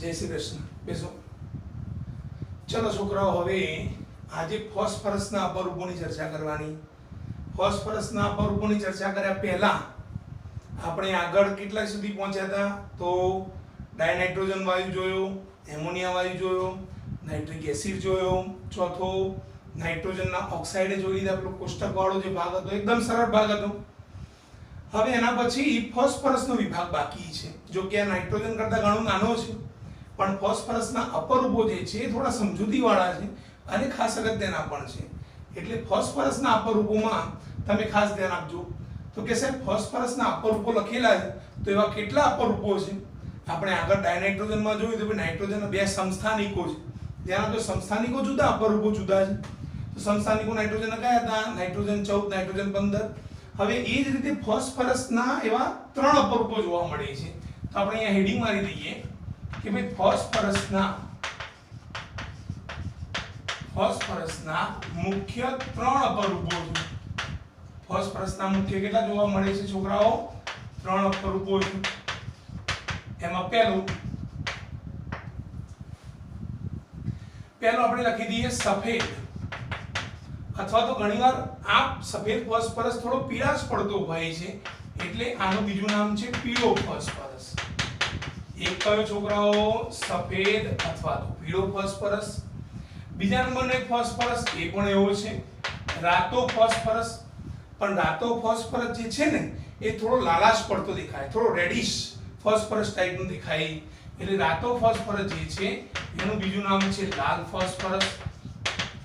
जय श्री कृष्ण। बेसो चलो छोकराओ, हवे आज फॉस्फरसना अपरूपोनी चर्चा करवानी। फॉस्फरसना अपरूपोनी चर्चा कर्या पहेला આપણે આગળ કેટલા સુધી પહોંચ્યા હતા? તો ડાયનાઇટ્રોજન વાયુ જોયો, એમોનિયા વાયુ જોયો, નાઇટ્રિક એસિડ જોયો, ચોથો નાઇટ્રોજનના ઓક્સાઇડે જોઈ લીધા। પેલો કોષ્ટક વાળો જે ભાગ હતો એકદમ સરળ ભાગ હતો। હવે એના પછી ફોસ્ફરસનો વિભાગ બાકી છે, જો કે આ નાઇટ્રોજન કરતા ઘણો નાનો છે, પણ ફોસ્ફરસના અપરૂપો જે છે એ થોડા સમજૂતીવાળા છે અને ખાસ અગત્યના પણ છે। એટલે ફોસ્ફરસના અપરૂપોમાં તમે ખાસ ધ્યાન આપજો। તો કે સાહેબ ફોસ્ફરસના અપરૂપો લખેલા છે, તો એવા કેટલા અપરૂપો છે? આપણે આગળ ડાયનાઇટ્રોજનમાં જોયું તો નાઇટ્રોજનના બે સમસ્થાનિકો છે। ધ્યાન આપજો, સમસ્થાનિકો જુદા, અપરૂપો જુદા છે। તો સમસ્થાનિકો નાઇટ્રોજનના કયા હતા? Nitrogen 14, nitrogen 15। હવે એ જ રીતે ફોસ્ફરસના એવા ત્રણ અપરૂપો જોવા મળે છે। તો આપણે અહીંયા હેડિંગ મારી દઈએ કે ભાઈ ફોસ્ફરસના મુખ્ય ત્રણ અપરૂપો છે। ફોસ્ફરસના મુખ્ય કેટલા જોવા મળે છે છોકરાઓ? ત્રણ અપરૂપો છે। એમાં પહેલું આપણે લખી દઈએ સફેદ, અથવા તો ઘણીવાર આ સફેદ ફોસ્ફરસ થોડો પીળાશ પડતો હોય છે, એટલે આનું બીજું નામ છે પીળો ફોસ્ફરસ। એક કયો છોકરાઓ? સફેદ અથવા તો પીળો ફોસ્ફરસ। બીજા નંબરનો એક ફોસ્ફરસ એ પણ એવો છે રાતો ફોસ્ફરસ। પણ રાતો ફોસ્ફરસ જે છે ને એ થોડો લાલાશ પડતો દેખાય, થોડો રેડિશ ફોસ્ફરસ ટાઈપનું દેખાય, એટલે રાતો ફોસ્ફરસ જે છે એનું બીજું નામ છે લાલ ફોસ્ફરસ।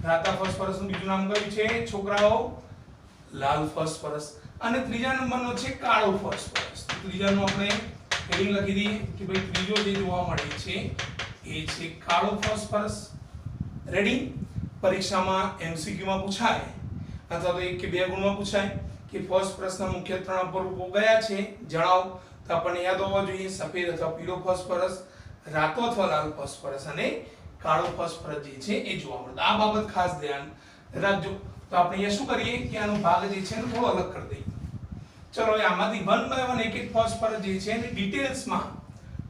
રાતા ફોસ્ફરસનું બીજું નામ કયું છે છોકરાઓ? લાલ ફોસ્ફરસ। અને ત્રીજા નંબરનો છે કાળો ફોસ્ફરસ। ત્રીજાનું આપણે હેડિંગ લખી દઈએ કે ભાઈ ત્રીજો જે જોવા મળે છે એ છે કાળો ફોસ્ફરસ। રેડી? પરીક્ષામાં એમસીક્યુમાં પૂછાય અથવા તો 1 કે 2 ગુણમાં પૂછાય કે ફોસ્ફરસના મુખ્ય ત્રણ અપરૂપો કયા છે જણાવો। તો આપણને યાદ હોવા જોઈએ સફેદ અથવા પીળો ફોસ્ફરસ, રાતો અથવા લાલ ફોસ્ફરસ અને કાળો ફોસ્ફરસ જે છે એ જોવા મળે। આ બાબત ખાસ ધ્યાન રાખજો। તો આપણે અહીંયા શું કરીએ કે આનો ભાગ જે છે એને થોડો અલગ કરી દઈએ। ચલો હવે આમાંથી 1 બાય 1 એક એક ફોસ્ફરસ જે છે એની ડિટેલ્સમાં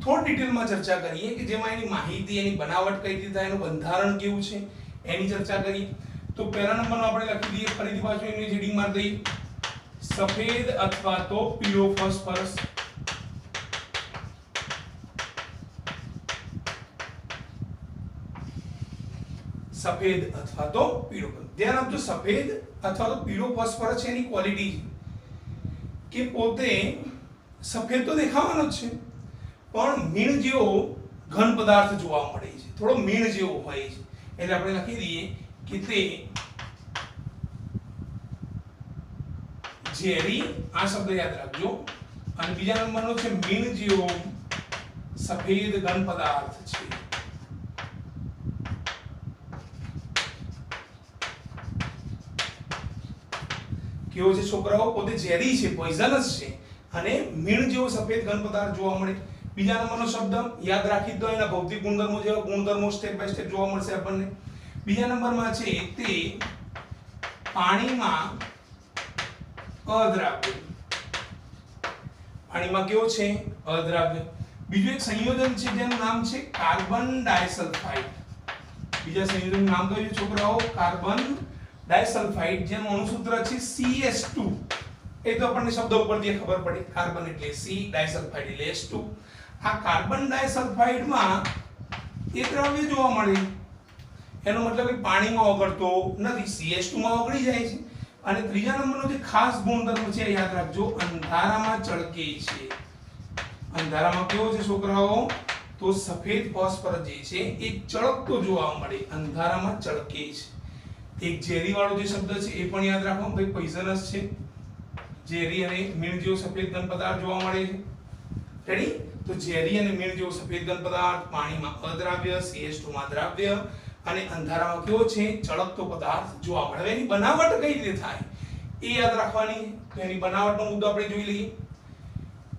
થોડી ડિટેલમાં ચર્ચા કરીએ કે જેમાં એની માહિતી, એની બનાવટ કઈ રીતે થાય, એનું બંધારણ કેવું છે એની ચર્ચા કરીએ। તો પહેલા નંબરનો આપણે લખી દઈએ, ફરીથી પાછું એની હેડિંગ મારી દઈએ સફેદ અથવા તો પીળો ફોસ્ફરસ। સફેદ અથવા તો પીળો। ધ્યાન આપજો, સફેદ અથવા તો પીળો ફોસ્ફરસ છે એની ક્વોલિટી કે પોતે સફેદ તો દેખાવાનો જ છે, પણ મીણ જેવો ઘન પદાર્થ જોવા મળે છે, થોડો મીણ જેવો હોય છે, એટલે આપણે લખી દઈએ કે તે ઝેરી, આ શબ્દ યાદ રાખજો। અને બીજા નંબરનો છે મીણ જેવો સફેદ ઘન પદાર્થ છે। કેવો છે છોકરાઓ? પોતે ઝેરી છે, પોઈઝનસ છે અને મીણ જેવો સફેદ ઘન પદાર્થ જોવા મળે। બીજા નંબરનો શબ્દ યાદ રાખી દો, એના ભૌતિક ગુણધર્મો જેવા ગુણધર્મો સ્ટેપ બાય સ્ટેપ જોવા મળશે આપણને। બીજા નંબરમાં છે તે પાણીમાં અદ્રાવ્ય। પાણીમાં કેવો છે? અદ્રાવ્ય। બીજું એક સંયોજન છે જેનું નામ છે કાર્બન ડાયસલ્ફાઇડ। બીજા સંયોજનનું નામ કયું છે છોકરાઓ? કાર્બન ડાયસલ્ફાઇડ, જેનું અણુસૂત્ર છે CS2। એ તો આપણને શબ્દ ઉપરથી ખબર પડે, કાર્બન એટલે C, ડાયસલ્ફાઇડ એટલે S2। આ કાર્બન ડાયસલ્ફાઇડમાં એ દ્રવ્ય જોવા મળે, એનો મતલબ કે પાણીમાં ઓગળતો નથી, CS2 માં ઓગળી જાય છે। અને ત્રીજા નંબરનો જે ખાસ ગુણધર્મ છે યાદ રાખજો, અંધારામાં ચળકે છે। અંધારામાં કેવો છે છોકરાઓ? તો સફેદ ફોસ્ફરસ જે છે એ ચળકતો જોવા મળે, અંધારામાં ચળકે છે। એક ઝેરી વાળો જે શબ્દ છે એ પણ યાદ રાખો, ભાઈ પોઈઝનસ છે, ઝેરી અને મીણ જેવો સફેદ ઘન પદાર્થ જોવા મળે છે। રેડી? તો ઝેરી અને મીણ જેવો સફેદ ઘન પદાર્થ, પાણીમાં અદ્રાવ્ય, CS2 માં દ્રાવ્ય અને અંધારામાં કેવો છે? ચળકતો પદાર્થ જોવા મળે। હવે એની બનાવટ કઈ રીતે થાય એ યાદ રાખવાની। તો એની બનાવટનો મુદ્દો આપણે જોઈ લઈએ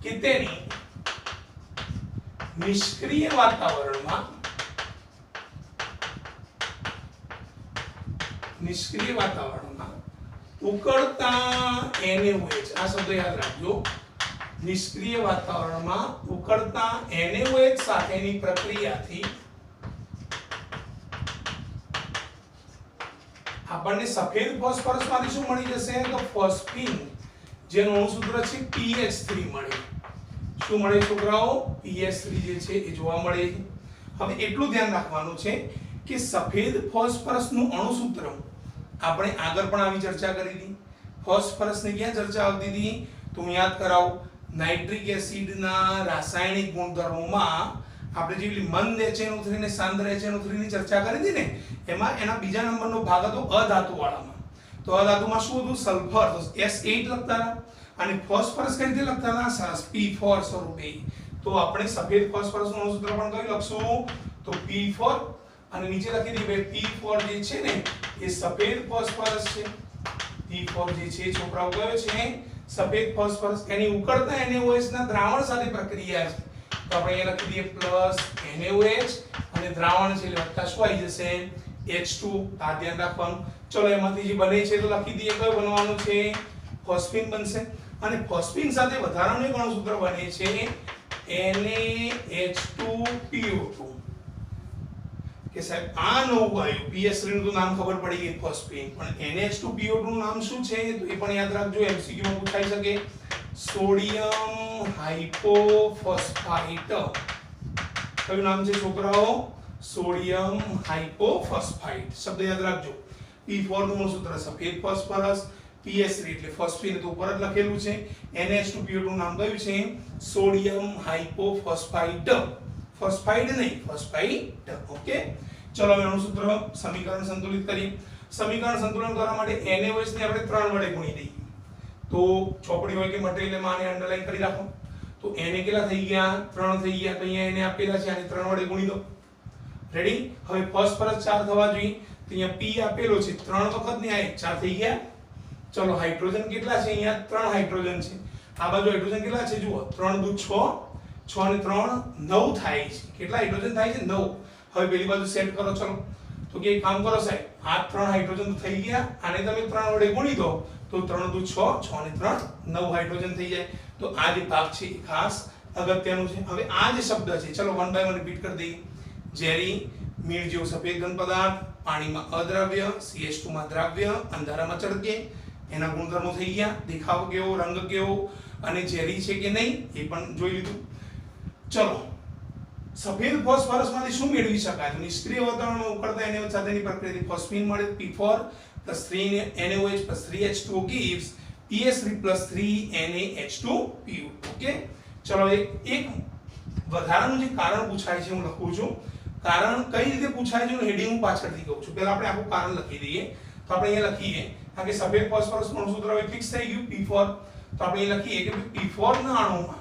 કે તેની નિષ્ક્રિય વાતાવરણમાં ઉકળતા Na હોય છે। આ શબ્દ યાદ રાખજો, નિષ્ક્રિય વાતાવરણમાં ઉકળતા NaOH સાથેની પ્રક્રિયાથી આપણને સફેદ ફોસ્ફરસમાંથી શું મળી જશે તો ફોસ્ફીન, જેનું અણુસૂત્ર છે pH3 મળે. શું મળે છોકરાઓ? pH3 જે છે એ જોવા મળે. હવે એટલું ધ્યાન રાખવાનું છે કે સફેદ ફોસ્ફરસનું અણુસૂત્ર આપણે આગળ પણ આવી ચર્ચા કરી હતી. ફોસ્ફરસની ક્યાં ચર્ચા આવતી હતી? તો હું યાદ કરાવું. નાઇટ્રિક એસિડના રાસાયણિક ગુણધર્મોમાં આપણે જે મંદ HNO3 ને સાંદ્ર HNO3 ની ચર્ચા કરી હતી ને, એમાં એના બીજા નંબરનો ભાગ હતો અધાતુ વાળામાં. તો અધાતુમાં શું હતું? સલ્ફર. તો S8 લખતા હતા અને ફોસ્ફરસ કઈ રીતે લખતા હતા? સરસ, P4 સ્વરૂપે. તો આપણે સફેદ ફોસ્ફરસનું અણુસૂત્ર પણ કયું લખશું? તો P4 અને નીચે લખી દઈએ P4 જે છે ને એ સફેદ ફોસ્ફરસ છે. P4 જે છે છોકરાઓ કયો છે? સફેદ ફોસ્ફરસ. એની ઉકળતા NaOH ના દ્રાવણ સાથે પ્રક્રિયા છે. તો આપણે અહીંયા લખી દઈએ પ્લસ NaOH અને દ્રાવણ છે એટલે વત્તા શું આવી જશે? H2. આ ધ્યાન રાખવાનું. ચલો એમાંથી જે બને છે તો લખી દઈએ. કયો બનવાનું છે? ફોસ્ફીન બનશે. અને ફોસ્ફીન સાથે વધારાનું એક અણુસૂત્ર બને છે NaH2PO2. કે સાહેબ આ નવું આવ્યું. pH3 નું તો નામ ખબર પડી ગઈ ફોસ્ફીન, પણ NaH2PO2 નું નામ શું છે તો એ પણ યાદ રાખજો. MCQ માં પૂછાઈ શકે. સોડિયમ હાઇપોફોસ્ફાઇટ. કયું નામ છે છોકરાઓ? સોડિયમ હાઇપોફોસ્ફાઇટ. શબ્દ યાદ રાખજો. P4 નું સૂત્ર સફેદ ફોસ્ફરસ, pH3 એટલે ફોસ્ફીન તો ઉપર જ લખેલું છે. NaH2PO2 નું નામ કયું છે? સોડિયમ હાઇપોફોસ્ફાઇટ. ફોસ્ફાઇડ નહીં, ફોસ્ફાઇટ. ઓકે, ચલો હવે અણુસૂત્ર સમીકરણ સંતુલિત કરીએ. સમીકરણ સંતુલન કરવા માટે NaOH ને આપણે 3 વડે ગુણી દઈએ. તો ચોપડી હોય કે મટીરીયલ એમાં આને અંડરલાઈન કરી રાખો. તો Na કેટલા થઈ ગયા? 3 થઈ ગયા. તો અહીંયા Na આપેલા છે, આને 3 વડે ગુણી દો. રેડી? હવે ફોસ્ફરસ 4 થવા જોઈએ. તો અહીંયા P આપેલો છે 3 વખત ને આ 4 થઈ ગયા. ચલો હાઇડ્રોજન કેટલા છે? અહીંયા 3 હાઇડ્રોજન છે. આ બાજુ હાઇડ્રોજન કેટલા છે? જુઓ 3 દુ 6, 6 ને 3 9 થાય છે. કેટલા હાઇડ્રોજન થાય છે? 9. હવે પેલી બાજુ સેટ કરો. ચલો તો કે એક કામ કરો સાહેબ, આ 3 હાઇડ્રોજન થઈ ગયા, આને તમે 3 વડે ગુણી દો તો 3 દુ 6, 6 ને 3 9 હાઇડ્રોજન થઈ જાય. તો આ જે ભાગ છે એ ખાસ અગત્યનું છે. હવે આ જે શબ્દ છે, ચલો 1 બાય 1 રિપીટ કરી દઈએ. ઝેરી, મીણ જેવો સફેદ ઘન પદાર્થ, પાણીમાં અદ્રાવ્ય, CH2 માં દ્રાવ્ય, અંધારામાં ચળકે. એના ગુણધર્મો થઈ ગયા. દેખાવ કેવો, રંગ કેવો અને ઝેરી છે કે નહીં એ પણ જોઈ લીધું. ચલો સફેદ ફોસ્ફરસમાંથી શું મેળવી શકાય? તો નિષ્ક્રિય વાતાવરણમાં ઉકળતા NaOH સાથેની પ્રક્રિયાથી ફોસ્ફીન મળે. P4 + 3 NaOH + 3H2O gives pH3 + 3 NaH2PO. Okay, ચલો એક વધારાનું જે કારણ પૂછાય છે હું લખું છું. કારણ કઈ રીતે પૂછાય છે હેડિંગ હું પાછળથી કહું છું. પહેલા આપણે આખું કારણ લખી દઈએ. તો આપણે અહીંયા લખીએ કારણ કે સફેદ ફોસ્ફરસનું સૂત્ર હવે ફિક્સ થઈ ગયું P4. તો આપણે અહીં લખીએ કે P4 ના અણુમાં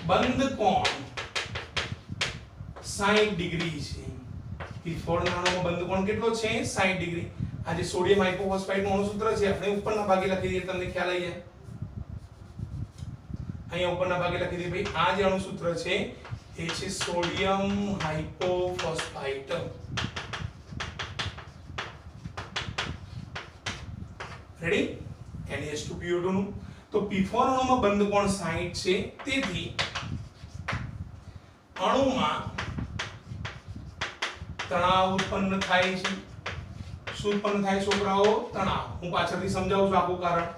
બંધ કોણ 60 ડિગ્રી છે. P4 ના અણુમાં બંધ કોણ કેટલો છે? 60 ડિગ્રી. આ જે સોડિયમ હાઇપોફોસ્ફાઇટ નું અણુસૂત્ર છે આપણે ઉપરના ભાગે લખી દઈએ, તમને ખ્યાલ આવી જાય. અહીંયા ઉપરના ભાગે લખી દઈએ ભાઈ. આ જે અણુસૂત્ર છે એ છે સોડિયમ હાઇપોફોસ્ફાઇટ. રેડી? NaH2PO2 નું. તો P4 અણુમાં બંધ કોણ 60 છે. તેથી અણુમાં તણાવ ઉત્પન્ન થાય છે. શું ઉત્પન્ન થાય છોકરાઓ? તણાવ. હું પાછળથી સમજાવું છું આખું કારણ.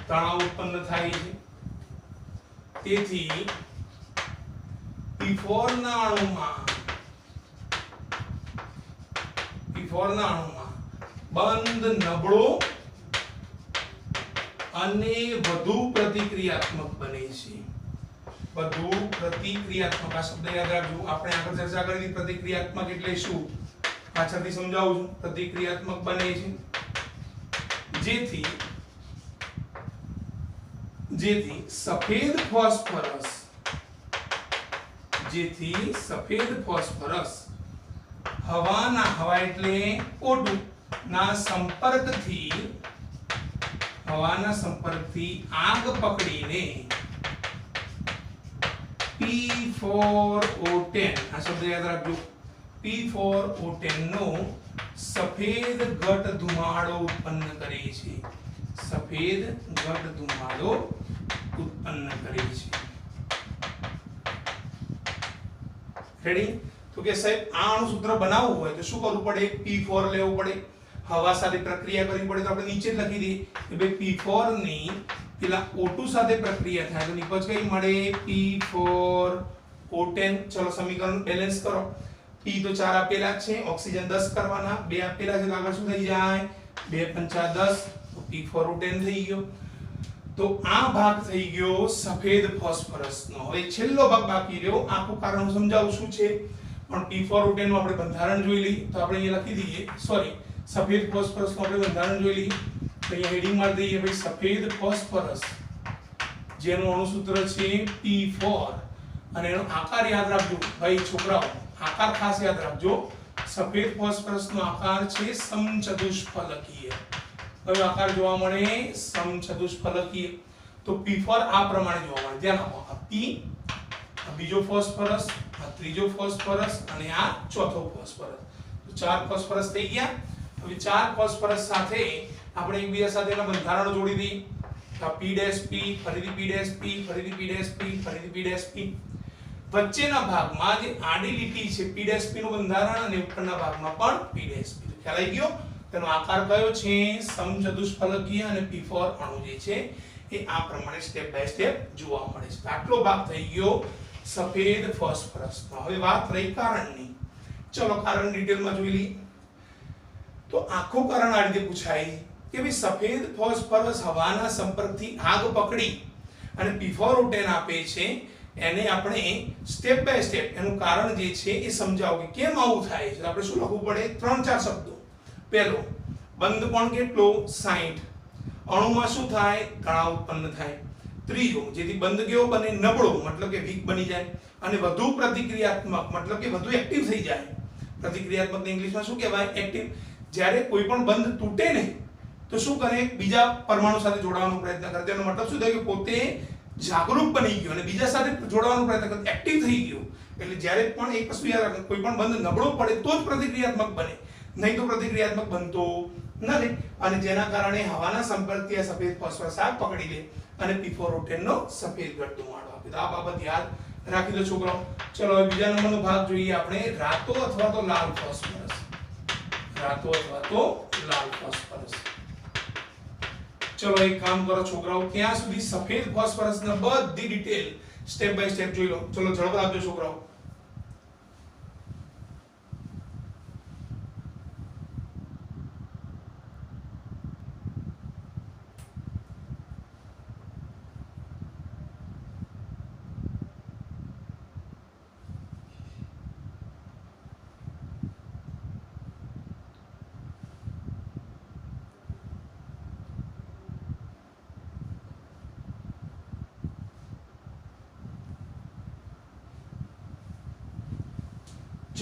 તણાવ ઉત્પન્ન થાય છે. તેથી P4 ના અણુમાં બંધ નબળો અને વધુ પ્રતિક્રિયાત્મક બને છે. વધુ પ્રતિક્રિયાત્મક. આ શબ્દ યાદ રાખજો. આપણે આગળ ચર્ચા કરી હતી પ્રતિક્રિયાત્મક એટલે શું, પાછળથી સમજાવું છું. પ્રતિક્રિયાત્મક બને છે જેથી સફેદ ફોસ્ફરસ હવા એટલે O2 ના સંપર્કથી આગ પકડીને P4O10, આ શબ્દ યાદ રાખજો, P4O10 નો સફેદ ઘટ ધુમાડો ઉત્પન્ન કરે છે. સફેદ ગડ ધુમાડો ઉત્પન્ન કરે છે. રેડી? તો કે સાહેબ આ અણુસૂત્ર બનાવવું હોય તો શું કરવું પડે? P4 લેવું પડે. હવા સાથે પ્રક્રિયા કરવી પડે તો આપણે નીચે જ લખી દઈએ કે ભાઈ P4 ની પેલા O2 સાથે પ્રક્રિયા થાય તો નિપજ કઈ મળે? P4O10. ચલો સમીકરણ બેલેન્સ કરો. P તો 4 આપેલા છે, ઓક્સિજન 10 કરવાના, 2 આપેલા છે તો આગળ શું થઈ જાય? 2 પંચા 10 તો P4O10 થઈ ગયો. તો આ ભાગ થઈ ગયો સફેદ ફોસ્ફરસનો. હવે છેલ્લો ભાગ બાકી રહ્યો. આખું કારણ હું સમજાવું શું છે, પણ P4O10 નું આપણે બંધારણ જોઈ લઈએ તો આપણે અહીંયા લખી દઈએ, સોરી સફેદ ફોસ્ફરસ નું આપણે બંધારણ જોઈ લઈએ તો અહીંયા હેડિંગ મારી દઈએ ભાઈ સફેદ ફોસ્ફરસ, જેનું અણુસૂત્ર છે P4 અને એનો આકાર યાદ રાખજો ભાઈ છોકરાઓ, આકાર ખાસ યાદ રાખજો. સફેદ ફોસ્ફરસ નો આકાર છે સમચતુષ્ફલકીય. કયો આકાર જોવા મળે? સમચતુષ્ફલકીય. તો P4 આ પ્રમાણે જોવા મળે. ધ્યાન આપો, આ P, આ બીજો ફોસ્ફરસ, આ ત્રીજો ફોસ્ફરસ અને આ ચોથો ફોસ્ફરસ. તો 4 ફોસ્ફરસ થઈ ગયા. હવે 4 ફોસ્ફરસ સાથે આપણે એકબીજા સાથેના બંધારણો જોડી દઈએ. આ P', ફરીથી P', ફરીથી P', ફરીથી P'. વચ્ચેના ભાગમાં જે આડી લીટી છે P', નું બંધારણ અને ઉપરના ભાગમાં પણ P'. ખ્યાલ આવી ગયો? તેનો આકાર કયો છે? સમચતુષ્ફલકીય. અને P4 અણુ જે છે એ આ પ્રમાણે સ્ટેપ બાય સ્ટેપ જોવા મળે છે. આટલો ભાગ થઈ ગયો સફેદ ફોસ્ફરસનો. હવે વાત રહી કારણની. ચલો કારણ ડિટેલમાં જોઈ લઈએ. તો આખું કારણ આ રીતે પૂછાય કે ભાઈ સફેદ ફોસ્ફરસ હવાના સંપર્કથી આગ પકડી અને P4O10 આપે છે. એને આપણે સ્ટેપ બાય સ્ટેપ એનું કારણ જે છે એ સમજાવો કે કેમ આવું થાય છે. આપણે શું લખવું પડે? 3-4 શબ્દો. પહેલો, બંધ કોણ કેટલો? 60. અણુમાં શું થાય? તણાવ ઉત્પન્ન થાય. ત્રીજો, જેથી બંધ કેવો બને? નબળો, મતલબ કે વીક બની જાય. અને વધુ પ્રતિક્રિયાત્મક, મતલબ કે વધુ એક્ટિવ થઈ જાય. પ્રતિક્રિયાત્મક ઇંગ્લિશમાં શું કહેવાય? એક્ટિવ. જ્યારે કોઈ પણ બંધ તૂટે ને તો શું કરે? બીજા પરમાણુ સાથે જોડાવાનો પ્રયત્ન કરે. તેનો મતલબ શું થાય કે પોતે જાગૃત બની ગયો અને બીજા સાથે જોડાવાનો પ્રયત્ન કરે, એક્ટિવ થઈ ગયો. એટલે જ્યારે પણ એક વસ્તુ યાદ રાખો, કોઈ પણ બંધ નબળો પડે તો જ પ્રતિક્રિયાત્મક બને, નહીં તો પ્રતિક્રિયાત્મક બનતો નથી. અને જેના કારણે હવાના સંપર્કથી આ સફેદ ફોસ્ફરસ આગ પકડી લે અને P4O10 નો સફેદ ગડ ધુમાડો આપે. તો આ બાબત યાદ રાખી દો છોકરાઓ. ચલો હવે બીજા નંબરનો ભાગ જોઈએ આપણે, રાતો અથવા તો લાલ ફોસ્ફરસ. રાતો અથવા તો લાલ ફોસ્ફરસ. ચલો એક કામ કરો છોકરાઓ, ત્યાં સુધી સફેદ ફોસ્ફરસના બધી ડિટેલ સ્ટેપ બાય સ્ટેપ જોઈ લો. ચલો ઝડપ રાખજો છોકરાઓ.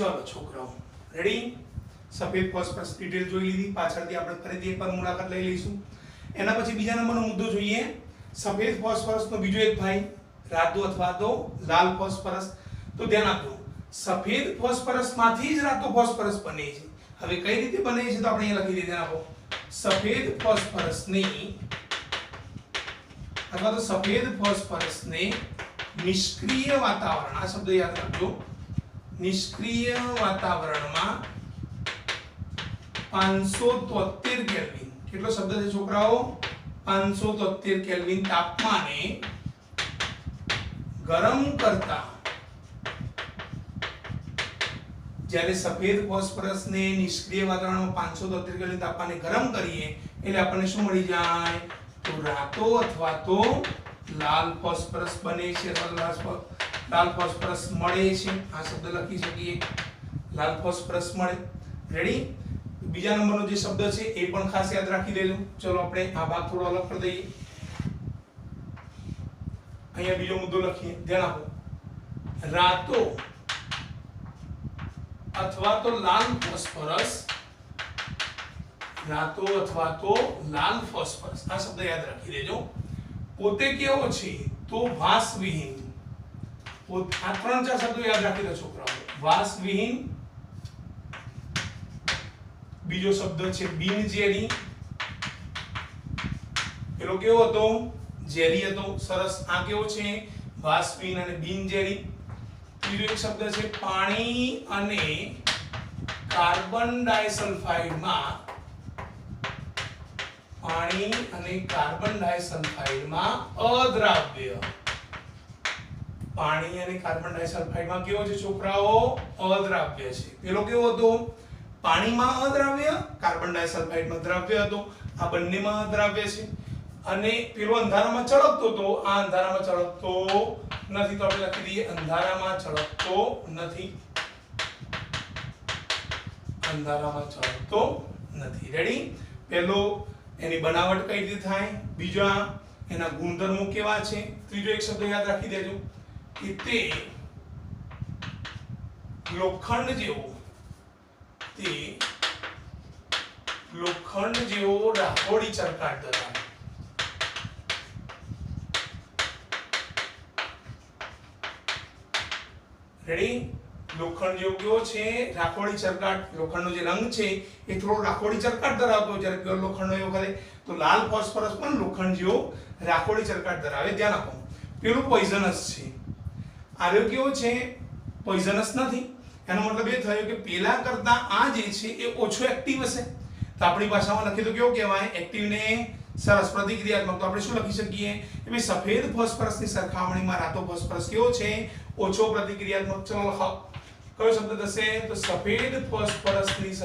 ચલો છોકરાઓ રેડી? સફેદ ફોસ્ફરસ ડિટેલ જોઈ લીધી. પાછળથી આપણે ફરીથી એકવાર મુલાકાત લઈ લઈશું. એના પછી બીજા નંબરનો મુદ્દો જોઈએ. સફેદ ફોસ્ફરસનો બીજો એક ભાઈ રાતો અથવા તો લાલ ફોસ્ફરસ. તો ધ્યાન આપજો, સફેદ ફોસ્ફરસમાંથી જ રાતો ફોસ્ફરસ બને છે. હવે કઈ રીતે બને છે તો આપણે અહીંયા લખી દઈએ. ધ્યાન આપો, સફેદ ફોસ્ફરસની અથવા તો સફેદ ફોસ્ફરસને નિષ્ક્રિય વાતાવરણ, આ શબ્દ યાદ રાખજો, નિષ્ક્રિય વાતાવરણમાં 573 કેલ્વિન, કેટલો શબ્દ છે છોકરાઓ? 573 કેલ્વિન તાપમાને ગરમ કરતા, જ્યારે સફેદ ફોસ્ફરસને નિષ્ક્રિય વાતાવરણમાં 573 કેલ્વિન તાપમાને ગરમ કરીએ એટલે આપણને શું મળી જાય? તો રાતો અથવા તો લાલ ફોસ્ફરસ બને છે, લાલ ફોસ્ફરસ મળે છે. આ શબ્દ લખી શકીએ, લાલ ફોસ્ફરસ મળે. રેડી? બીજા નંબરનો જે શબ્દ છે એ પણ ખાસ યાદ રાખી દેજો. ચલો આપણે આ ભાગ થોડો અલગ કરી દઈએ. અહીંયા બીજો મુદ્દો લખીએ, ધ્યાન આપો, રાતો અથવા તો લાલ ફોસ્ફરસ, રાતો અથવા તો લાલ ફોસ્ફરસ, આ શબ્દ યાદ રાખી દેજો. પોતે કેવો છે? તો વાસવિહીન. આ 3-4 શબ્દો યાદ રાખી દો છોકરાઓ. વાસવિહીન, બીજો શબ્દ છે બિનઝેરી, પેલો કેવો હતો? ઝેરી હતો. સરસ. આ કેવો છે? વાસ્પિન અને બિનઝેરી. ત્રીજો એક શબ્દ છે પાણી અને કાર્બન ડાયસલ્ફાઇડમાં. પાણી અને કાર્બન ડાયસલ્ફાઇડમાં અદ્રાવ્ય. પાણી અને કાર્બન ડાયસલ્ફાઇડમાં કેવો છે છોકરાઓ? અદ્રાવ્ય છે. પેલો કેવો હતો? પાણીમાં અદ્રાવ્ય, કાર્બન ડાયસલ્ફાઇડમાં દ્રાવ્ય હતો. આ બંનેમાં અદ્રાવ્ય છે. અને પેલો અંધારામાં ચળકતો હતો, આ અંધારામાં ચળકતો નથી. તો આપણે લખી દઈએ અંધારામાં ચળકતો નથી. અંધારામાં ચળકતો નથી. રેડી? પેલો એની બનાવટ કઈ રીતે થાય, બીજા એના ગુણધર્મો કેવા છે, ત્રીજો એક શબ્દ યાદ રાખી દેજો કે તે લોખંડ જેવો રાખોડી ચળકાટ ધરાવે. રેડી? લોખંડ જેવો કેવો છે? રાખોડી ચળકાટ. લોખંડનો જે રંગ છે એ થોડો રાખોડી ચળકાટ ધરાવતો. જ્યારે પ્યોર લોખંડનો એ વખતે તો લાલ ફોસ્ફરસ પણ લોખંડ જેવો રાખોડી ચળકાટ ધરાવે. ધ્યાન આપો. પેલું પોઈઝનસ છે. આર્યો કેવો છે? પોઈઝનસ નથી. એનો મતલબ એ થયો કે પેલા કરતા આ જે છે એ ઓછો એક્ટિવ હશે. તો આપણી ભાષામાં લખી તો કેવો કહેવાય? એક્ટિવ ને સરસ પ્રતિક્રિયાત્મક. તો આપણે શું લખી શકીએ કે ભાઈ સફેદ ફોસ્ફરસની સરખામણીમાં રાતો ફોસ્ફરસ કેવો છે? ઓછો પ્રતિક્રિયાત્મક. ચલો લખો. કયો શબ્દ થશે? તો સફેદ ફોસ્ફરસની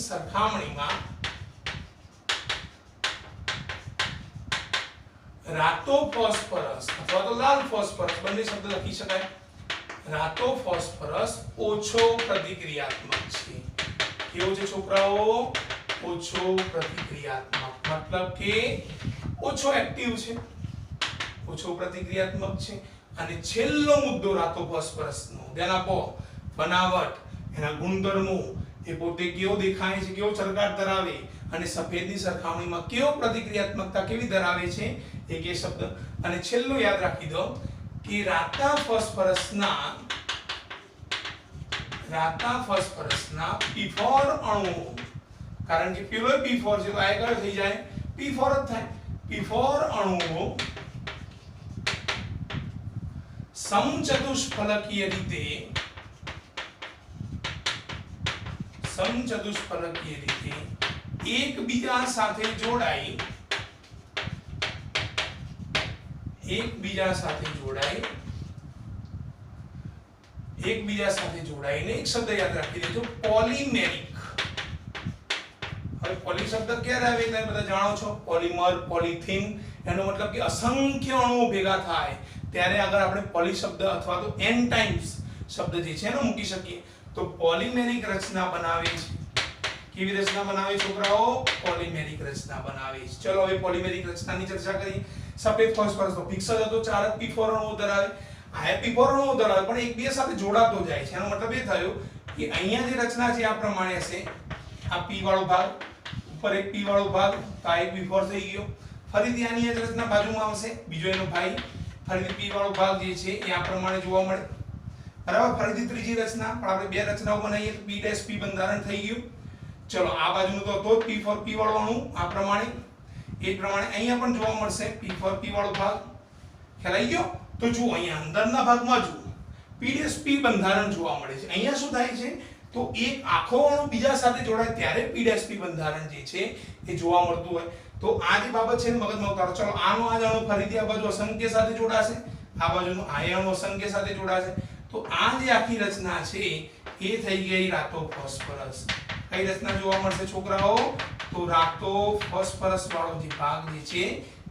સરખામણીમાં રાતો ફોસ્ફરસ અથવા તો લાલ ફોસ્ફરસ બંને શબ્દ લખી શકાય. રાતો ફોસ્ફરસ ઓછો પ્રતિક્રિયાત્મક છે. કેવો છે છોકરાઓ? ઓછો પ્રતિક્રિયાત્મક. મતલબ કે ઓછો એક્ટિવ છે, ઓછો પ્રતિક્રિયાત્મક છે. અને છેલ્લો મુદ્દો રાતો ફોસ્ફરસનો, ધ્યાન આપો. બનાવટ, એના ગુણધર્મો, એ પોતે કેવો દેખાય છે, કેવો ચળકાટ ધરાવે, અને સફેદની સરખામણીમાં કેવો પ્રતિક્રિયાત્મકતા કેવી ધરાવે છે, એક એ શબ્દ. અને છેલ્લો યાદ રાખી દો કે રાતા ફોસ્ફરસના P4 અણુઓ, કારણ કે પેલો P4 છે તો આ કયો થઈ જાય? P4 જ થાય. P4 અણુઓ સમચતુષ્ફલકીય રીતે એકબીજા સાથે જોડાઈ જોડાઈને એક શબ્દ યાદ રાખી દેજો, પોલિમેરિક. હવે પોલી શબ્દ ક્યારે આવે તમે બધા જાણો છો? Polymer, polythene. એનો મતલબ કે અસંખ્ય અણુઓ ભેગા થાય ત્યારે આગળ આપણે પોલી શબ્દ અથવા તો n ટાઈમ્સ શબ્દ જે છે એનો મૂકી શકીએ. તો પોલિમેરિક રચના બનાવે છે. કેવી રચના બનાવે છોકરાઓ? પોલિમેરિક રચના બનાવે છે. ચલો હવે પોલિમેરિક રચનાની ચર્ચા કરીએ. સફેદ ફોસ્ફરસ તો ફિક્સ જ હતો, 4 P4 અણુઓ ધરાવે. આ P4 અણુઓ ધરાવે પણ એકબીજા સાથે જોડાતો જાય છે. એનો મતલબ એ થયો કે અહીંયા જે રચના છે આ પ્રમાણે હશે. આ P વાળો ભાગ, ઉપર એક P વાળો ભાગ, તો આ એક P4 થઈ ગયો. ફરીથી આની જ રચના બાજુમાં આવશે, બીજો એનો ભાઈ. ફરીથી P વાળો ભાગ જે છે એ આ પ્રમાણે જોવા મળે. બરાબર? ફરીથી ત્રીજી રચના, પણ આપણે બે રચનાઓ બનાવીએ તો P' બંધારણ થઈ ગયું. ચલો આ બાજુનું તો હતો P4 P વાળો અણુ આ પ્રમાણે. એ જ પ્રમાણે અહીંયા પણ જોવા મળશે P4 P વાળો ભાગ. ખ્યાલ આવી ગયો? તો જુઓ અહીંયા અંદરના ભાગમાં જુઓ P' બંધારણ જોવા મળે છે. અહીંયા શું થાય છે? તો એક આખો અણુ બીજા સાથે જોડાય ત્યારે P' બંધારણ જે છે એ જોવા મળતું હોય. તો આ જે બાબત છે મગજમાં ઉતારો. ચલો આનો આ અણુ ફરીથી આ બાજુ અસંખ્ય સાથે જોડાશે, આ બાજુનું આ અણુ અસંખ્ય સાથે જોડાશે. તો આ જે આખી રચના છે એ થઈ ગઈ રાતો ફોસ્ફરસ. કઈ રચના જોવા મળશે છોકરાઓ? તો રાતો ફોસ્ફરસ વાળો જે ભાગ જે છે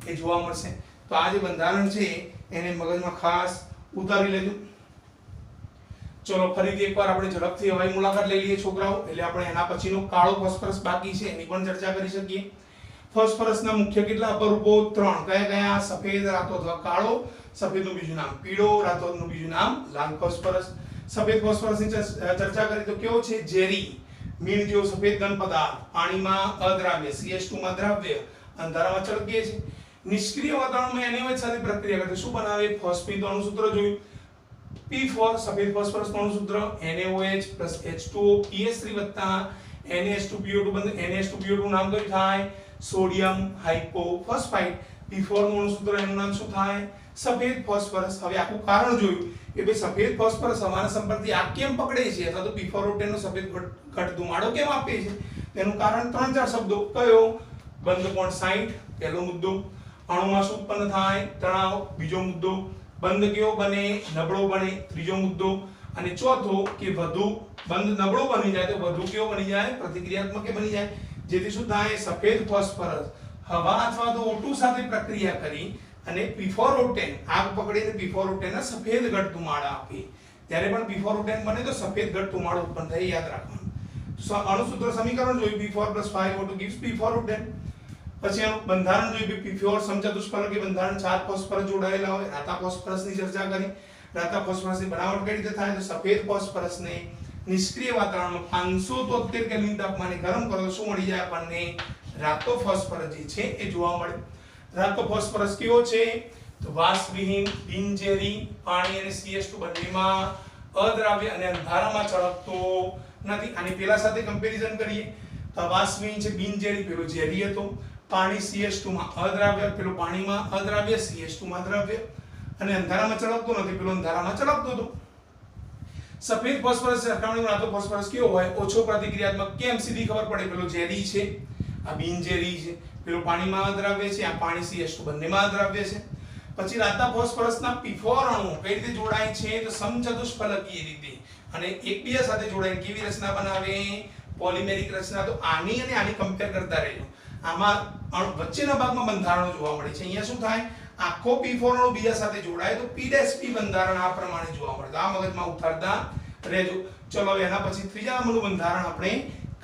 એ જોવા મળશે. તો આ જે બંધારણ છે એને મગજમાં ખાસ ઉતારી લેજો. ચલો ફરીથી એકવાર આપણે ઝડપથી હવાઈ મુલાકાત લઈ લઈએ છોકરાઓ. એટલે આપણે એના પછીનો કાળો ફોસ્ફરસ બાકી છે એની પણ ચર્ચા કરી શકીએ. ફોસ્ફરસના મુખ્ય કેટલા અપરૂપો? 3. કયા કયા? સફેદ, રાતો અથવા કાળો. સફેદનું બીજું નામ પીળો, રાતોનું બીજું નામ લાલ ફોસ્ફરસ. સફેદ ફોસ્ફરસની ચર્ચા કરી તો કેવો છે? ઝેરી, મીણ જેવો સફેદ ઘન પદાર્થ, પાણીમાં અદ્રાવ્ય, CH2 માં દ્રાવ્ય, અંધારામાં ચળકે છે. નિષ્ક્રિય વાતાવરણમાં NaOH સાથે પ્રક્રિયા કરે શું બનાવે? ફોસ્ફીન. તો અણુસૂત્ર જોયું. P4 સફેદ phosphorus અણુસૂત્ર NaOH + H2O PH3 + Na2PO2 બંધ Na2PO2 નું નામ કયું થાય સોડિયમ હાઇપોફોસ્ફાઇડ P4 નું સૂત્ર એનું નામ શું થાય સફેદ ફોસ્ફરસ હવે આખું કારણ જોયું કે ભાઈ સફેદ ફોસ્ફરસ હવાના સંપર્કથી આગ કેમ પકડે છે અથવા તો P4O10 નો સફેદ ઘટ ધુમાડો કેમ આપે છે તેનું કારણ 3-4 શબ્દો કયો બંધ કોણ 60 પહેલો મુદ્દો અણુમાં શું ઉત્પન્ન થાય તણાવ બીજો મુદ્દો બંધ કેવો બને નબળો બને ત્રીજો મુદ્દો અને ચોથો કે વધુ બંધ નબળો બની જાય તો વધુ કેવો બની જાય પ્રતિક્રિયાત્મક કે બની જાય જેથી શું થાય સફેદ ફોસ્ફરસ હવા અથવા તો O2 સાથે પ્રક્રિયા કરી અને P4O10 આગ પકડીને P4O10 ના સફેદ ઘટ ધુમાડા આપે ત્યારે પણ P4O10 બને તો સફેદ ઘટ ધુમાડો ઉત્પન્ન થાય યાદ રાખવાનું અણુસૂત્ર સમીકરણ જોયું P4 + 5O2 gives P4O10 પછી એનું બંધારણ જોયું P4 સમચતુષ્ફલકી બંધારણ 4 ફોસ્ફરસ જોડાયેલા હોય રાતા ફોસ્ફરસની ચર્ચા કરી રાતા ફોસ્ફરસની બનાવટ કઈ રીતે થાય તો સફેદ ફોસ્ફરસને નિષ્ક્રિય વાતાવરણમાં 573 કેલ્વિન તાપમાને ગરમ કરો તો શું મળી જાય આપણને રાતો ફોસ્ફરસ જે છે એ જોવા મળે રાતો ફોસ્ફરસ કેવો છે તો વાસવિહીન બિનઝેરી પાણી અને CS2 બંનેમાં અદ્રાવ્ય અને અંધારામાં ચળકતો નથી આની પેલા સાથે કમ્પેરીઝન કરીએ તો વાસવિહીન છે બિનઝેરી પેલો ઝેરી હતો પાણી CS2 માં અદ્રાવ્ય પેલો પાણીમાં અદ્રાવ્ય CS2 માં દ્રવ્ય અને અંધારામાં ચળકતો નથી પેલો અંધારામાં ચળકતો હતો સફેદ ફોસ્ફરસ સરખામણીમાં રાતો ફોસ્ફરસ કેવો હોય ઓછો પ્રતિક્રિયાત્મક કેમ સીધી ખબર પડે પેલો ઝેરી છે આ બિનઝેરી છે પેલો પાણીમાં અદ્રાવ્ય છે આ પાણી CS2 બંનેમાં અદ્રાવ્ય છે પછી રાતા ફોસ્ફરસના P4 અણુ કઈ રીતે જોડાય છે તો સમચતુષ્ફલકીય રીતે અને એકબીજા સાથે જોડાઈને કેવી રચના બનાવે પોલિમેરિક રચના તો આની અને આની કમ્પેર કરતા રહેજો આમાં વચ્ચેના ભાગમાં બંધારણો જોવા મળે છે અહીંયા શું થાય આખો P4 અણુ બીજા સાથે જોડાય તો P' બંધારણ આ પ્રમાણે જોવા મળે તો આ મગજમાં ઉતારતા રહેજો ચલો હવે એના પછી ત્રીજા નંબરનું બંધારણ આપણે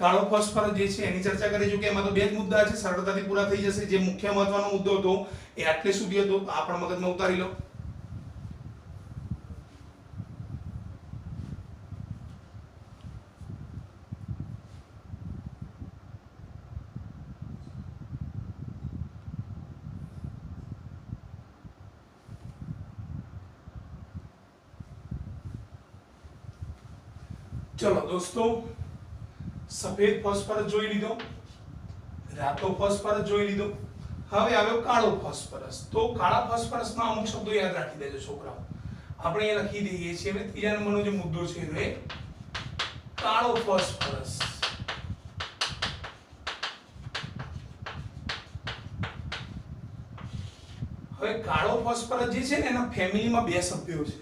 કાળો ફોસ્ફરસ જે છે એની ચર્ચા કરીશું કે એમાં તો બે જ મુદ્દા છે સરળતાથી પૂરા થઈ જશે જે મુખ્ય મહત્વનો મુદ્દો હતો એ આટલે સુધી હતો આપણા મગજમાં ઉતારી લો चलो दोस्तों सफेद फॉस्फरस જોઈ લીધો રાતો ફોસ્ફરસ જોઈ લીધો હવે આવ્યો કાળો ફોસ્ફરસ તો કાળા ફોસ્ફરસમાં અમુક શબ્દો યાદ રાખી દેજો છોકરાઓ આપણે અહીંયા લખી દઈએ છીએ હવે ત્રીજા નંબરનો જે મુદ્દો છે એ કાળો ફોસ્ફરસ હવે કાળો ફોસ્ફરસ જે છે ને એના ફેમિલીમાં બે સભ્યો છે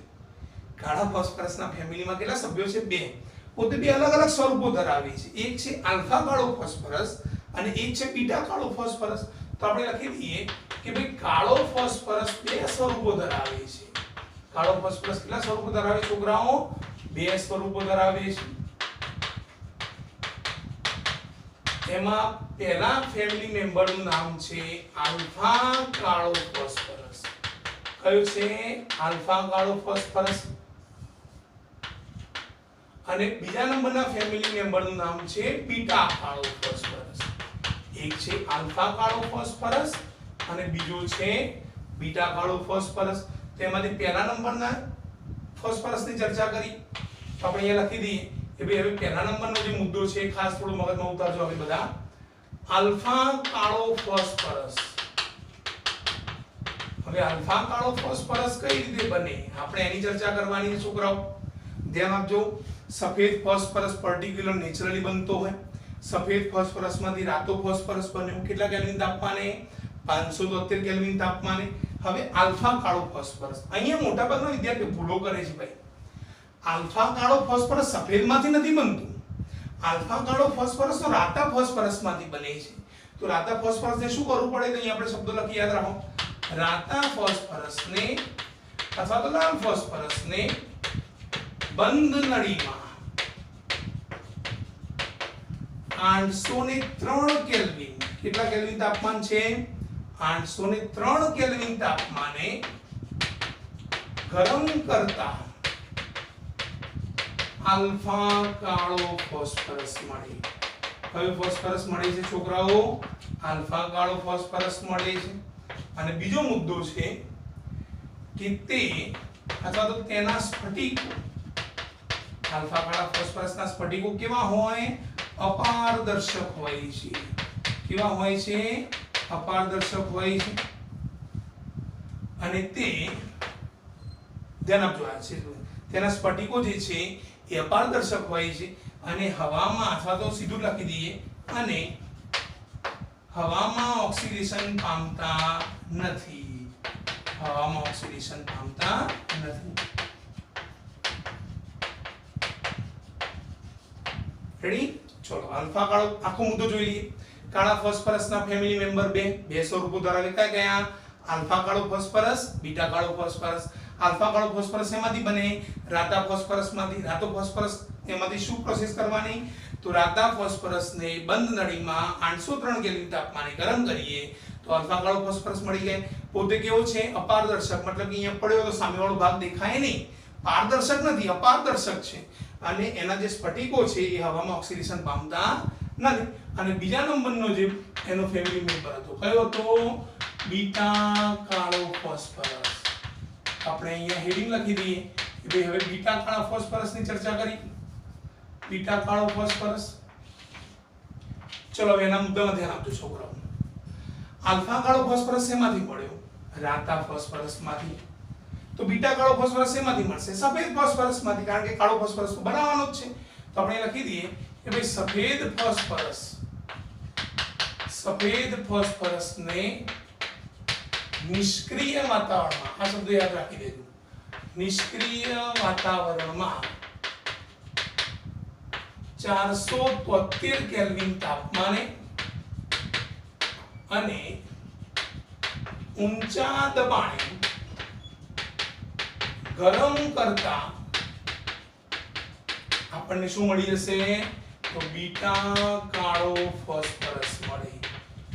કાળા ફોસ્ફરસના ફેમિલીમાં કેટલા સભ્યો છે બે પોતે બે અલગ અલગ સ્વરૂપો ધરાવે છે એક છે આલ્ફા કાળો ફોસ્ફરસ અને એક છે બીટા કાળો ફોસ્ફરસ તો આપણે લખી દઈએ કે ભાઈ કાળો ફોસ્ફરસ બે સ્વરૂપો ધરાવે છે કાળો ફોસ્ફરસ કેટલા સ્વરૂપો ધરાવે છોકરાઓ બે સ્વરૂપો ધરાવે છે એમાં પહેલા ફેમિલી મેમ્બરનું નામ છે આલ્ફા કાળો ફોસ્ફરસ કયું છે આલ્ફા કાળો ફોસ્ફરસ અને બીજા નંબરના ફેમિલી મેમ્બરનું નામ છે બીટા કાળો ફોસ્ફરસ એક છે આલ્ફા કાળો ફોસ્ફરસ અને બીજો છે બીટા કાળો ફોસ્ફરસ તેમાંથી પહેલા નંબરના ફોસ્ફરસની ચર્ચા કરી તો આપણે અહીંયા લખી દઈએ કે ભાઈ હવે પહેલા નંબરનો જે મુદ્દો છે ખાસ થોડું મગજમાં ઉતારજો હવે બધા આલ્ફા કાળો ફોસ્ફરસ હવે આલ્ફા કાળો ફોસ્ફરસ કઈ રીતે બને આપણે એની ચર્ચા કરવાની છે છોકરાઓ ધ્યાન આપજો સફેદ ફોસ્ફરસ પર્ટિક્યુલર નેચરલી બનતો હોય સફેદ ફોસ્ફરસમાંથી રાતો ફોસ્ફરસ બન્યો કેટલા કેલ્વિન તાપમાને 573 કેલ્વિન તાપમાને હવે આલ્ફા કાળો ફોસ્ફરસ અહીંયા મોટાભાગના વિદ્યાર્થીઓ ભૂલો કરે છે ભાઈ આલ્ફા કાળો ફોસ્ફરસ સફેદમાંથી નથી બનતું આલ્ફા કાળો ફોસ્ફરસ તો રાતા ફોસ્ફરસમાંથી બને છે તો રાતા ફોસ્ફરસને શું કરવું પડે તો અહીંયા આપણે શબ્દો લખી યાદ રાખો રાતા ફોસ્ફરસને અથવા તો લાલ ફોસ્ફરસને બંધ નળીમાં 803 કેલ્વિન કેટલા કેલ્વિન તાપમાન છે 803 કેલ્વિન તાપમાને ગરમ કરતા આલ્ફા કાળો ફોસ્ફરસ મળે કયો ફોસ્ફરસ મળે છે છોકરાઓ આલ્ફા કાળો ફોસ્ફરસ મળે છે અને બીજો મુદ્દો છે કે તે અથવા તો તેના સ્ફટિકો આલ્ફા કાળા ફોસ્ફરસના સ્ફટિકો કેવા હોય અપારદર્શક હોય છે. કેવા હોય છે? અપારદર્શક હોય છે. અને તે ધ્યાન આપજો, આ છે તેના સ્ફટિકો જે છે એ અપારદર્શક હોય છે અને હવામાં, અથવા તો સીધું લખી દઈએ, અને હવામાં ઓક્સિડેશન પામતા નથી. હવામાં ઓક્સિડેશન પામતા નથી. રેડી? ચલો આલ્ફા કાળો આખો મુદ્દો જોઈ લઈએ. કાળા ફોસ્ફરસના ફેમિલી મેમ્બર બે સ્વરૂપો ધરાવે. કયા કયા? આલ્ફા કાળો ફોસ્ફરસ, બીટા કાળો ફોસ્ફરસ. આલ્ફા કાળો ફોસ્ફરસ એમાંથી બને? રાતા ફોસ્ફરસમાંથી. રાતો ફોસ્ફરસ એમાંથી શું પ્રોસેસ કરવાની? તો રાતા ફોસ્ફરસને બંધ નળીમાં 803 કેલ્વિન તાપમાને ગરમ કરીએ તો આલ્ફા કાળો ફોસ્ફરસ મળી જાય. પોતે કેવો છે? અપારદર્શક. મતલબ કે અહીંયા પડ્યો તો સામેવાળો ભાગ દેખાય નહીં. પારદર્શક નથી, અપારદર્શક છે. અને એના જે સ્ફટિકો છે એ હવામાં ઓક્સિડેશન પામતા નથી. અને બીજા નંબરનો જે એનો ફેમિલી મેમ્બર હતો, કયો હતો? બીટા કાળો ફોસ્ફરસ. આપણે અહીંયા હેડિંગ લખી દઈએ કે ભાઈ હવે બીટા કાળા ફોસ્ફરસની ચર્ચા કરી. બીટા કાળો ફોસ્ફરસ. ચલો હવે એના મુદ્દામાં ધ્યાન આપજો છોકરાઓ. આલ્ફા કાળો ફોસ્ફરસ શેમાંથી મળ્યો? રાતા ફોસ્ફરસમાંથી. તો બીટા કાળો ફોસ્ફરસ શેમાંથી મળશે? સફેદ ફોસ્ફરસમાંથી, કારણ કે કાળો ફોસ્ફરસ તો બનાવવાનો જ છે. તો આપણે લખી દઈએ કે ભાઈ સફેદ ફોસ્ફરસને નિષ્ક્રિય વાતાવરણમાં, આ શબ્દ યાદ રાખી દેજો, નિષ્ક્રિય વાતાવરણમાં 473 કેલ્વિન તાપમાને અને ઊંચા દબાણે ગરમ કરતા આપણને શું મળી જશે? તો બીટા કાળો ફોસ્ફરસ મળે.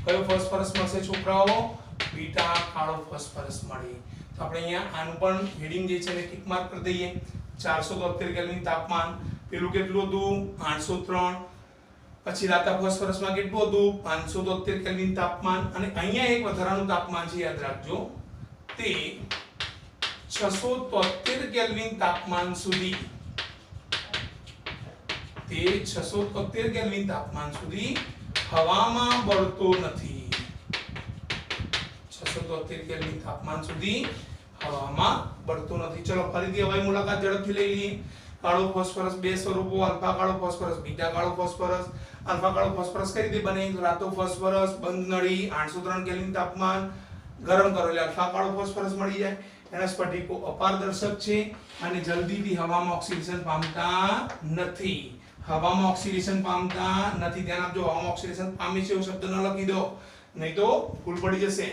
કયો ફોસ્ફરસ મળશે છોકરાઓ? બીટા કાળો ફોસ્ફરસ મળે. તો આપણે અહીંયા આનું પણ હેડિંગ જે છે ને ટિક માર્ક કરી દઈએ. 473 કેલ્વિન તાપમાન. પેલું કેટલું હતું? 803. પછી રાતા ફોસ્ફરસમાં કેટલું હતું? 573 કેલ્વિન તાપમાન. અને અહીંયા એક વધારાનું તાપમાન છે, યાદ રાખજો, તે 673 કેલ્વિન તાપમાન સુધી, તે 673 કેલ્વિન તાપમાન સુધી હવામાં બળતો નથી. 673 કેલ્વિન તાપમાન સુધી હવામાં બળતો નથી. ચલો ફરીથી હવે મુલાકાત ઝડપથી લઈ લઈએ. કાળો ફોસ્ફરસ બે સ્વરૂપો, આલ્ફા કાળો ફોસ્ફરસ, બીટા કાળો ફોસ્ફરસ. આલ્ફા કાળો ફોસ્ફરસ કઈ રીતે બને? રાતો ફોસ્ફરસ બંધ નળી 803 કેલ્વિન તાપમાન ગરમ કરો એટલે આલ્ફા કાળો ફોસ્ફરસ મળી જાય. એના સ્ફટિકો અપારદર્શક છે અને જલ્દીથી હવામાં ઓક્સિડેશન પામતા નથી. હવામાં ઓક્સિડેશન પામતા નથી. ધ્યાન આપજો, હવામાં ઓક્સિડેશન પામે છે એવો શબ્દ ન લખી દો, નહીં તો ભૂલ પડી જશે.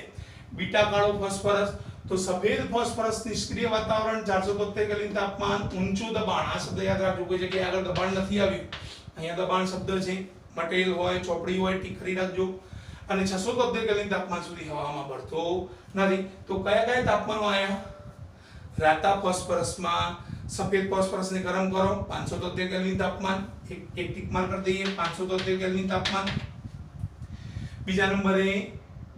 બીટા કાળો ફોસ્ફરસ, તો સફેદ ફોસ્ફરસ નિષ્ક્રિય વાતાવરણ 473 કેલ્વિન તાપમાન, ઊંચું દબાણ. આ શબ્દ યાદ રાખજો, કોઈ જગ્યાએ આગળ દબાણ નથી આવ્યું, અહીંયા દબાણ શબ્દ છે. મટીરિયલ હોય, ચોપડી હોય, ટીક કરી રાખજો. અને 673 કેલ્વિન તાપમાન સુધી હવામાં બળતો નથી. તો કયા કયા તાપમાનો આયા? રાતા ફોસ્ફરસમાં સફેદ ફોસ્ફરસને ગરમ કરો 573 કેલ્વિન તાપમાન, એક ટીક માર્ક કરી દઈએ, 573 કેલ્વિન તાપમાન. બીજા નંબરે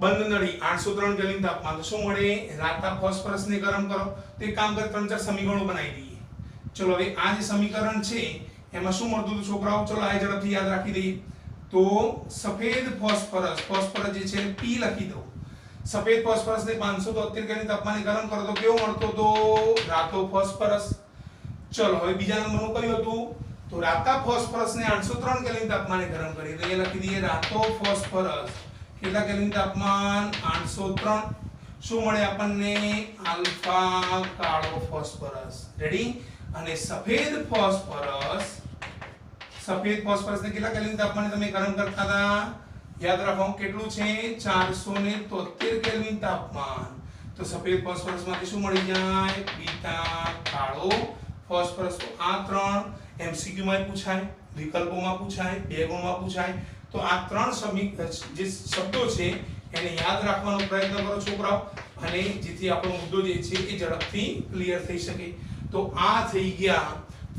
બંધ નળી 803 કેલ્વિન તાપમાન. તો શું મળે? રાતા ફોસ્ફરસને ગરમ કરો. તો એક કામ કરે, 3-4 સમીકરણો બનાવી દઈએ. ચલો હવે આ જે સમીકરણ છે એમાં શું મળતું હતું છોકરાઓ? ચલો આ ઝડપથી યાદ રાખી દઈએ. તો સફેદ ફોસ્ફરસ જે છે P લખી દો. સફેદ ફોસ્ફરસને 573 કેલ્વિન તાપમાને ગરમ કરો તો કેવો મળતો હતો? રાતો ફોસ્ફરસ. ચલો હવે બીજા નંબરનું કયું હતું? તો રાતા ફોસ્ફરસને 803 કેલ્વિન તાપમાને ગરમ કરીએ તો એ લખી દઈએ રાતો ફોસ્ફરસ. કેટલા કેલ્વિન તાપમાન? 803. શું મળે આપણને? આલ્ફા કાળો ફોસ્ફરસ. રેડી? અને સફેદ ફોસ્ફરસને કેટલા કેલ્વિન તાપમાને તમે ગરમ કરતા હતા? યાદ રાખો કેટલું છે? 473 કેલ્વિન તાપમાન. તો સફેદ ફોસ્ફરસમાંથી શું મળી જાય? બીટા કાળો ફોસ્ફરસ. આ ત્રણ એમસીક્યુ માં પૂછાય, વિકલ્પોમાં પૂછાય, બે ગુણમાં પૂછાય. તો આ ત્રણ જે શબ્દો છે એને યાદ રાખવાનો પ્રયત્ન કરો છોકરાઓ, અને જેથી આપણો મુદ્દો જે છે એ ઝડપથી ક્લિયર થઈ શકે. તો આ થઈ ગયા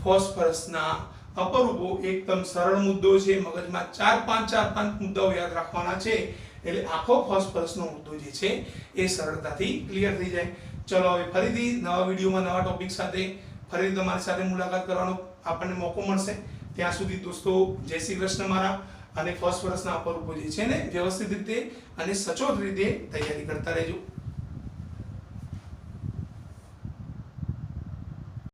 ફોસ્ફરસના અપરૂપો. એકદમ સરળ મુદ્દો છે, મગજમાં 4-5 મુદ્દાઓ યાદ રાખવાના છે એટલે આખો ફોસ્ફરસનો મુદ્દો જે છે એ સરળતાથી ક્લિયર થઈ જાય. ચલો હવે ફરીથી નવા વિડીયોમાં નવા ટોપિક સાથે ફરીથી તમારી સાથે મુલાકાત કરવાનો આપણને મોકો મળશે. ત્યાં સુધી દોસ્તો જય શ્રી કૃષ્ણ મારા, અને ફોસ્ફરસના અપરૂપો જે છે ને વ્યવસ્થિત રીતે અને સચોટ રીતે તૈયારી કરતા રહેજો.